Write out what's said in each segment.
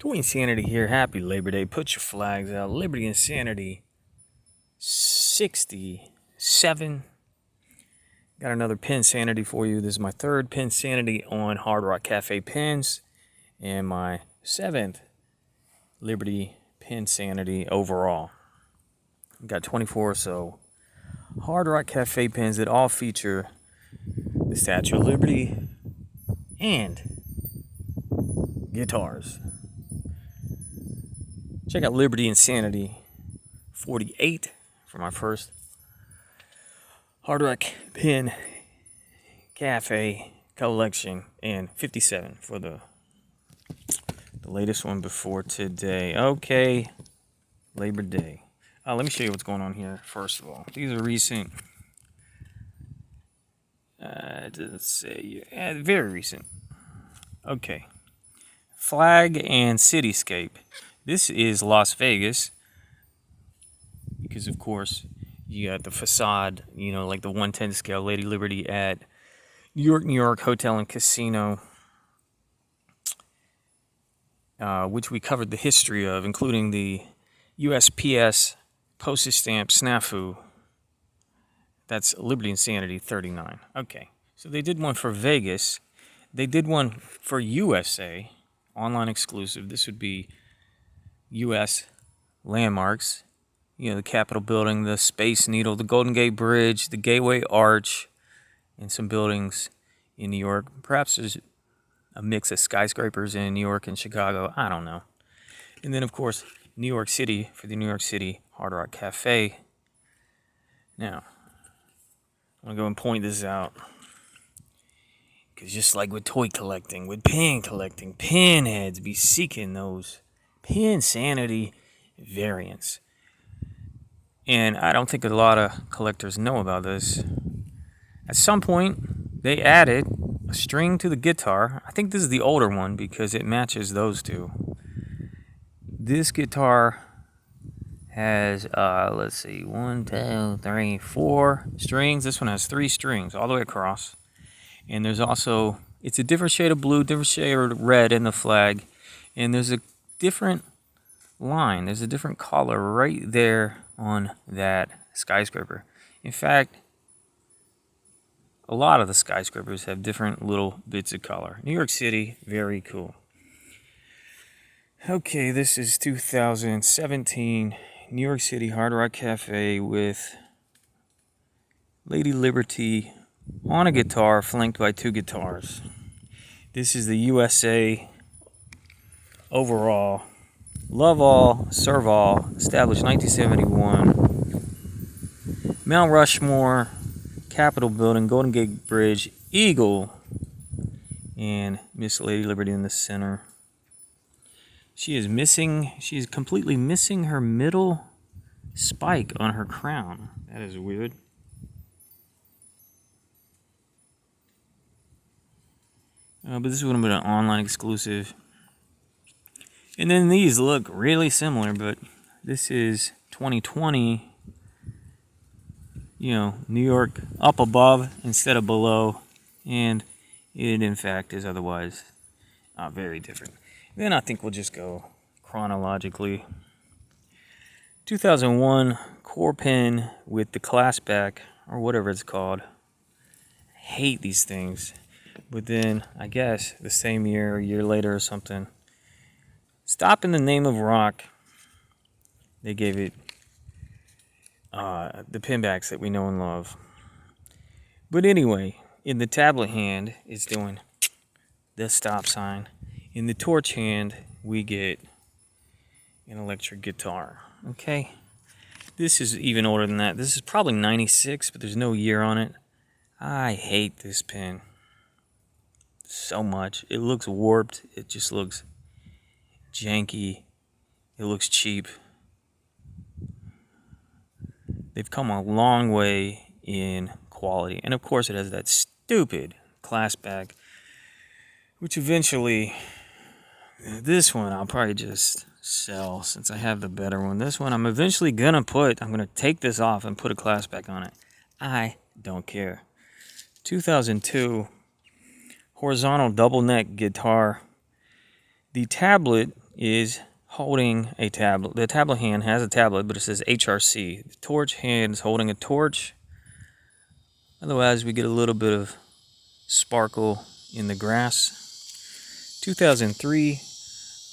Pinsanity here. Happy Labor Day. Put your flags out. Liberty Insanity 67. Got another Pinsanity for you. This is my third Pinsanity on Hard Rock Cafe pins and my 7th Liberty Pinsanity overall. Got 24 or so Hard Rock Cafe pins that all feature the Statue of Liberty and guitars. Check out Liberty Insanity 48 for my first Hard Rock Pin Cafe collection, and 57 for the latest one before today. Okay, Labor Day. Let me show you what's going on here. First of all, these are recent. Let's say very recent. Okay, flag and cityscape. This is Las Vegas because, of course, you got the facade, like the 110 scale Lady Liberty at New York Hotel and Casino, which we covered the history of, including the USPS postage stamp snafu. That's Liberty Insanity 39. Okay, so they did one for Vegas. They did one for USA, online exclusive. This would be U.S. landmarks. The Capitol building, the Space Needle, the Golden Gate Bridge, the Gateway Arch, and some buildings in New York. Perhaps there's a mix of skyscrapers in New York and Chicago. I don't know. And then, of course, New York City for the New York City Hard Rock Cafe. Now, I'm going to go and point this out. Because just like with toy collecting, with pin collecting, pinheads be seeking those Pinsanity variants. And I don't think a lot of collectors know about this. At some point, they added a string to the guitar. I think this is the older one because it matches those two. This guitar has, 4 strings. This one has 3 strings all the way across. And there's also, it's a different shade of blue, different shade of red in the flag. And there's a different line. There's a different color right there on that skyscraper. In fact, a lot of the skyscrapers have different little bits of color. New York City, very cool. Okay, this is 2017 New York City Hard Rock Cafe with Lady Liberty on a guitar flanked by 2 guitars. This is the USA overall. Love all, serve all, established 1971. Mount Rushmore, Capitol Building, Golden Gate Bridge, Eagle, and Miss Lady Liberty in the center. She is completely missing her middle spike on her crown. That is weird. But this would have been an online exclusive. And then these look really similar, but this is 2020. New York up above instead of below. And it, in fact, is otherwise very different. Then I think we'll just go chronologically. 2001 core pin with the clasp back, or whatever it's called. I hate these things. But then, I guess, the same year, a year later or something, Stop in the Name of Rock, they gave it the pinbacks that we know and love. But anyway, in the tablet hand, it's doing the stop sign. In the torch hand, we get an electric guitar. Okay? This is even older than that. This is probably 96, but there's no year on it. I hate this pin so much. It looks warped. It just looks janky. It looks cheap. They've come a long way in quality. And of course it has that stupid clasp back, which eventually, this one I'll probably just sell since I have the better one. This one I'm eventually going to take this off and put a clasp back on it. I don't care. 2002 horizontal double neck guitar. The tablet is holding a tablet. The tablet hand has a tablet, but it says HRC. The torch hand is holding a torch. Otherwise, we get a little bit of sparkle in the grass. 2003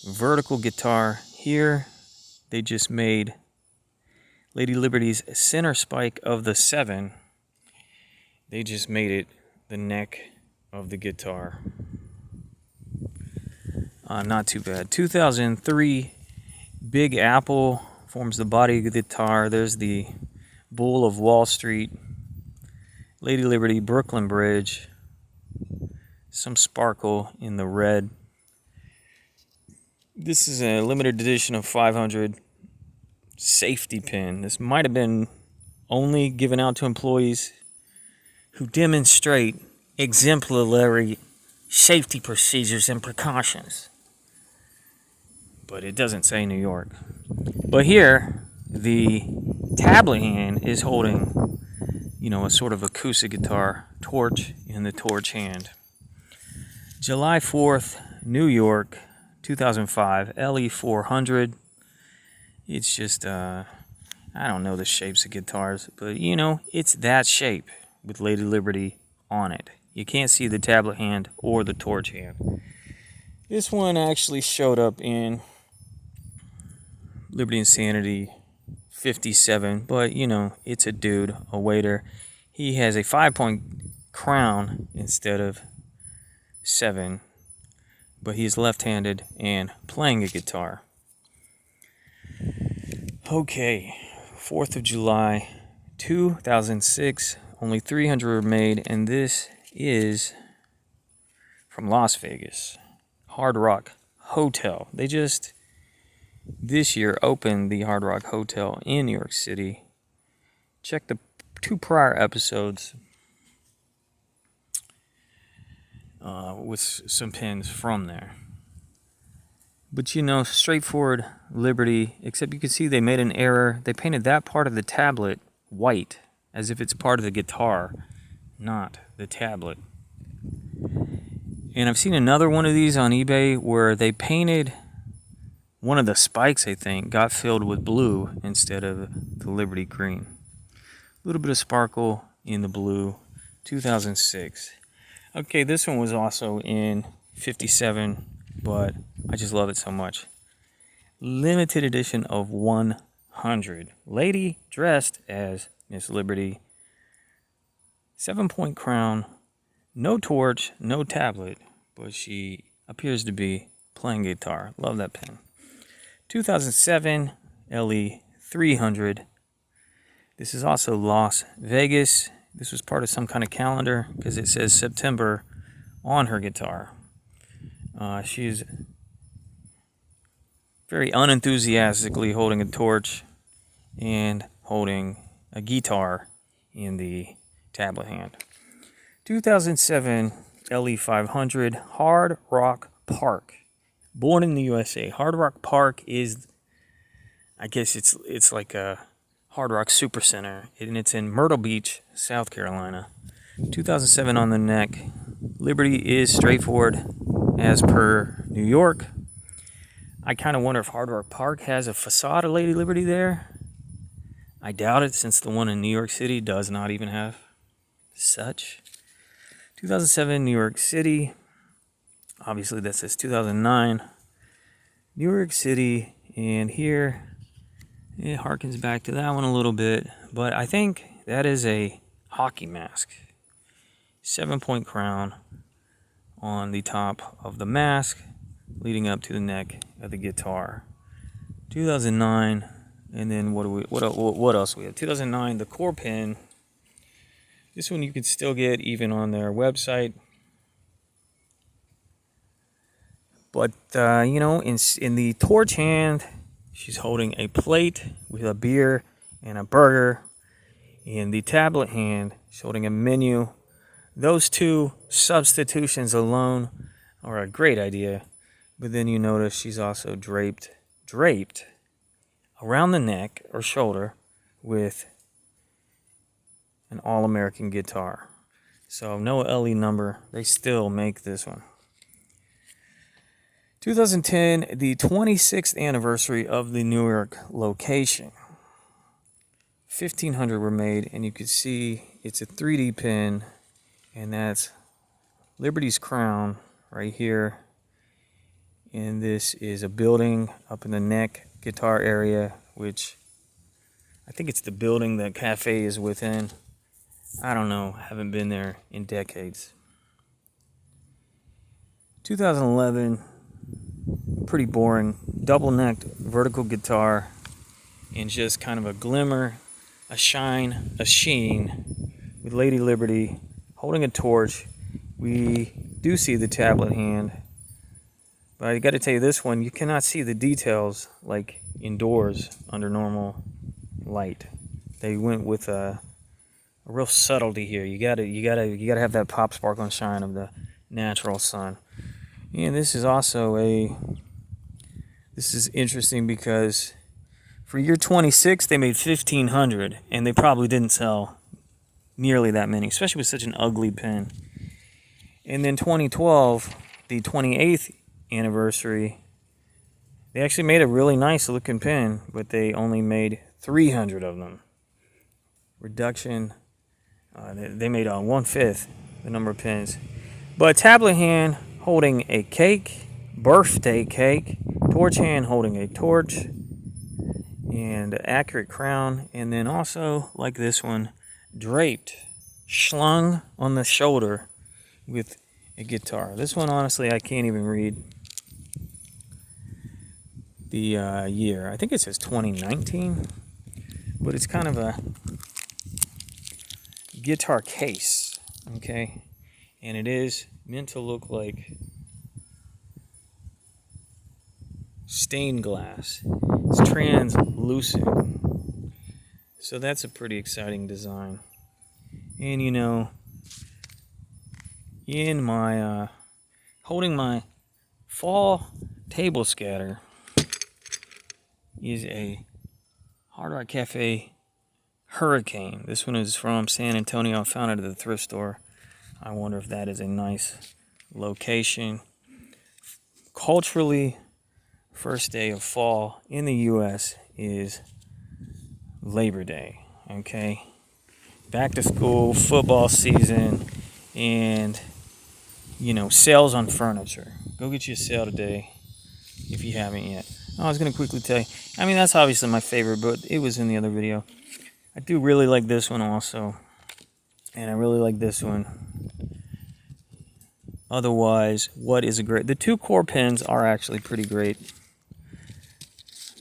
vertical guitar here. They just made Lady Liberty's center spike of the 7. They just made it the neck of the guitar. Not too bad. 2003 Big Apple forms the body of the guitar. There's the Bull of Wall Street, Lady Liberty, Brooklyn Bridge, some sparkle in the red. This is a limited edition of 500 safety pin. This might have been only given out to employees who demonstrate exemplary safety procedures and precautions. But it doesn't say New York. But here, the tablet hand is holding, a sort of acoustic guitar torch in the torch hand. July 4th, New York, 2005, LE 400. It's just, I don't know the shapes of guitars, but it's that shape with Lady Liberty on it. You can't see the tablet hand or the torch hand. This one actually showed up in Liberty Insanity 57, but it's a dude, a waiter. He has a 5-point crown instead of 7, but he's left-handed and playing a guitar. Okay, 4th of July, 2006, only 300 were made, and this is from Las Vegas, Hard Rock Hotel. They just this year opened the Hard Rock Hotel in New York City. Check the 2 prior episodes with some pins from there. But straightforward Liberty, except you can see they made an error. They painted that part of the tablet white, as if it's part of the guitar, not the tablet. And I've seen another one of these on eBay where they painted one of the spikes, I think, got filled with blue instead of the Liberty green. A little bit of sparkle in the blue, 2006. Okay, this one was also in 57, but I just love it so much. Limited edition of 100. Lady dressed as Miss Liberty. 7-point crown. No torch, no tablet, but she appears to be playing guitar. Love that pen. 2007 LE 300. This is also Las Vegas. This was part of some kind of calendar because it says September on her guitar. She's very unenthusiastically holding a torch and holding a guitar in the tablet hand. 2007 LE 500 Hard Rock Park. Born in the USA. Hard Rock Park is, I guess it's like a Hard Rock Super Center, and it's in Myrtle Beach, South Carolina. 2007 on the neck. Liberty is straightforward as per New York. I kind of wonder if Hard Rock Park has a facade of Lady Liberty there. I doubt it, since the one in New York City does not even have such. 2007 New York City. Obviously, that says 2009. New York City, and here it harkens back to that one a little bit, but I think that is a hockey mask. 7-point crown on the top of the mask, leading up to the neck of the guitar. 2009, and then what else do we have? 2009, the core pin. This one you can still get even on their website. But, in the torch hand, she's holding a plate with a beer and a burger. In the tablet hand, she's holding a menu. Those 2 substitutions alone are a great idea. But then you notice she's also draped around the neck or shoulder with an all-American guitar. So no LE number. They still make this one. 2010, the 26th anniversary of the New York location. 1,500 were made, and you can see it's a 3D pin, and that's Liberty's crown right here. And this is a building up in the neck guitar area, which I think it's the building that cafe is within. I don't know, haven't been there in decades. 2011, pretty boring, double-necked vertical guitar, and just kind of a glimmer, a shine, a sheen, with Lady Liberty holding a torch. We do see the tablet hand, but I got to tell you, this one you cannot see the details like indoors under normal light. They went with a real subtlety here. You gotta have that pop, sparkle, and shine of the natural sun. And this is also this is interesting because for year 26 they made 1,500, and they probably didn't sell nearly that many, especially with such an ugly pen. And then 2012, the 28th anniversary, they actually made a really nice looking pen, but they only made 300 of them. Reduction, they made 1/5 the number of pens. But tablet hand holding a cake, birthday cake, torch hand holding a torch, and accurate crown, and then also, like this one, draped, slung on the shoulder with a guitar. This one, honestly, I can't even read the year. I think it says 2019, but it's kind of a guitar case, okay? And it is meant to look like stained glass. It's translucent. So that's a pretty exciting design. And you know, in my holding my fall table scatter is a Hard Rock Cafe Hurricane. This one is from San Antonio. I found it at the thrift store. I wonder if that is a nice location. Culturally, first day of fall in the U.S. is Labor Day, okay? Back to school, football season, and, you know, sales on furniture. Go get you a sale today if you haven't yet. I was going to quickly tell you, I mean, that's obviously my favorite, but it was in the other video. I do really like this one also, and I really like this one. Otherwise, what is a great... The two core pens are actually pretty great.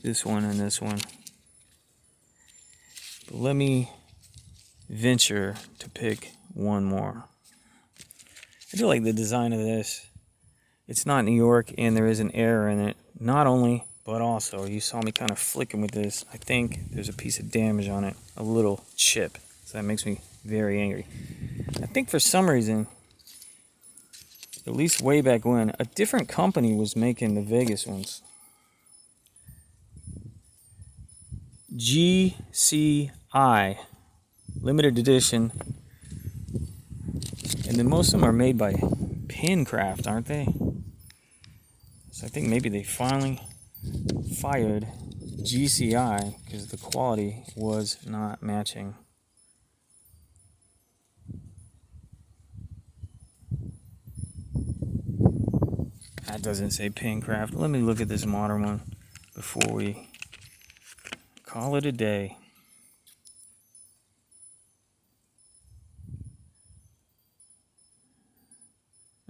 This one and this one. But let me venture to pick one more. I do like the design of this. It's not New York, and there is an error in it. Not only, but also, you saw me kind of flicking with this. I think there's a piece of damage on it. A little chip. So that makes me very angry. I think for some reason, at least way back when, a different company was making the Vegas ones. GCI, limited edition. And then most of them are made by Pincraft, aren't they? So I think maybe they finally fired GCI because the quality was not matching. That doesn't say Pincraft. Let me look at this modern one before we call it a day.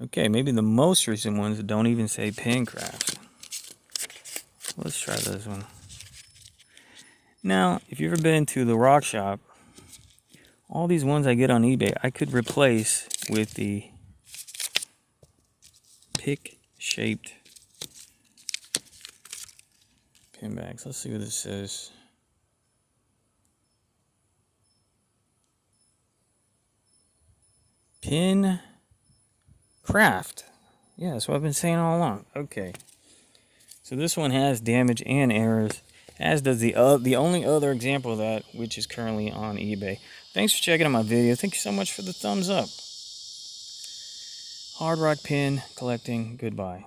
Okay, maybe the most recent ones don't even say Pincraft. Let's try this one. Now, if you've ever been to the rock shop, all these ones I get on eBay, I could replace with the pick-shaped pin bags. Let's see what this says. Pincraft. Yeah, that's what I've been saying all along. Okay. So this one has damage and errors, as does the only other example of that, which is currently on eBay. Thanks for checking out my video. Thank you so much for the thumbs up. Hard Rock Pin Collecting. Goodbye.